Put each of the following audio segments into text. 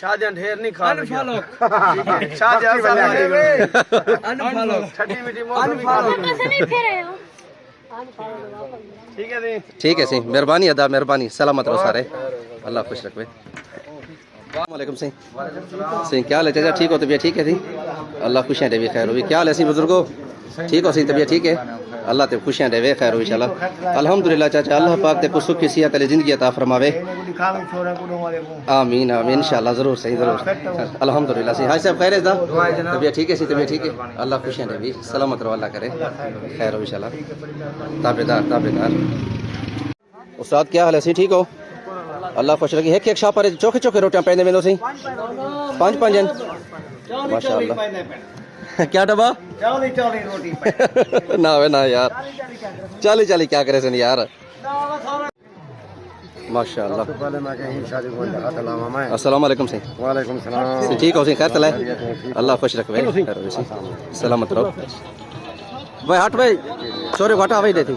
शाहजहां ढेर नहीं खा अनफॉलो शाहजहां अनफॉलो छठी मीठी मौसम ठीक है जी ठीक है सी मेहरबानी अदा मेहरबानी सलामत रहो सारे अल्लाह खुश रखे वालेकुम सिंह सिंह क्या हाल है चाचा ठीक हो तबीयत ठीक है थी अल्लाह खुशियाँ देवे खैर हो क्या हाल है सी बुजुर्गो ठीक हो सी तबीयत ठीक है अल्लाह ते खुशियाँ देवे खैर हो इंशाल्लाह अल्हम्दुलिल्लाह चाचा अल्लाह पाक ते को सुखी सिहत वाली जिंदगी अता फरमावे आमीन आमीन इंशाल्लाह जरूर सही जरूर अल्हम्दुलिल्लाह सी हाय साहब खैर है दा तबीयत ठीक है सी तबीयत ठीक है अल्लाह खुशियाँ देवी सलामत रहो अल्लाह करे खैर हो इंशाल्लाह ताबेदार ताबेदार उस्ताद क्या हाल है सी ठीक हो अल्लाह खुश रखी एक छाप पर चोखे चोखे रोटियां पैंदे वेंदो सी पांच पांच माशाअल्लाह क्या डब्बा 40 रोटी ना वे ना यार चाली चाली क्या करे सन यार माशाअल्लाह पहले मैं कहीं शादी को हाथ लावा मैं अस्सलाम वालेकुम सी वालेकुम सलाम सी ठीक हो सी खैर तला अल्लाह खुश रखे सलामत रहो भाई हट भाई छोरे घाटा भाई देती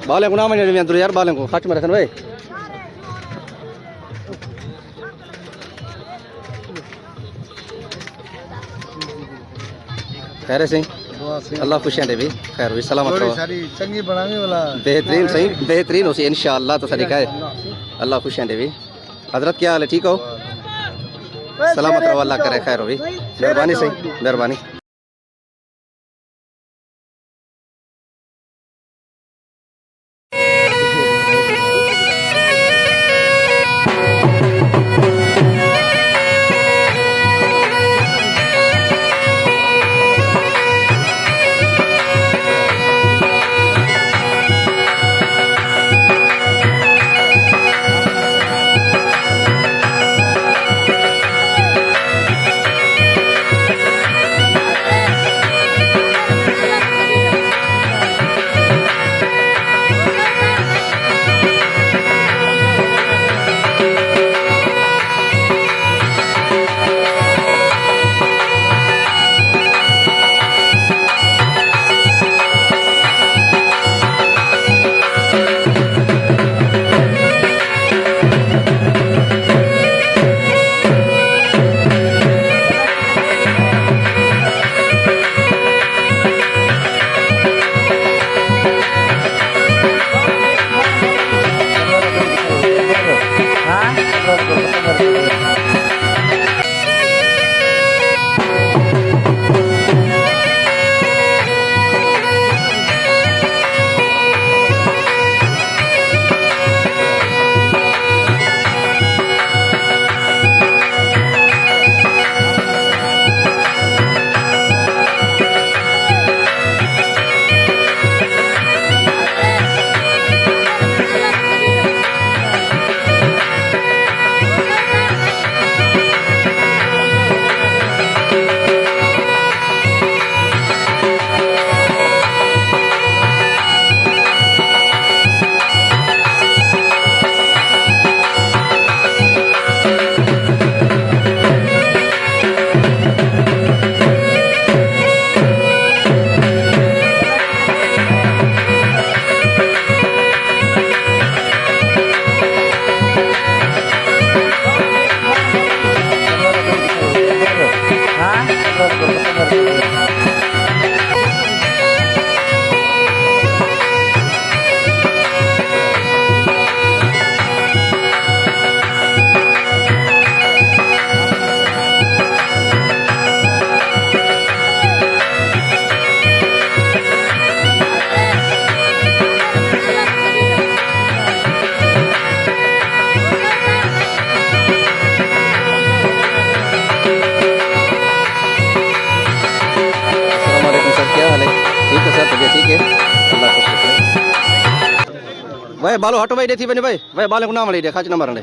बालें को नाम नहीं अंदर यार बालें को खच में रखन भाई खैर सिंह अल्लाह खुशियां दे भी खैर भी सलामत रहो सारी चंगी बनाने वाला बेहतरीन सही बेहतरीन हो सी इंशाअल्लाह तो सदी है अल्लाह खुशियां दे भी हजरत क्या हाल है ठीक हो सलामत रहो अल्लाह करे खैर हो भी मेहरबानी सही मेहरबानी भाई बालो हटो भाई देती बने भाई भाई बाले को नाम ले दे खाच नंबर ले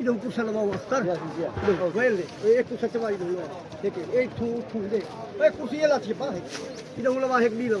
idong pusa na mawastar idong wele e pusa chawai idong lo deke e thu de e kursi la thi pa hai idong la hek di lo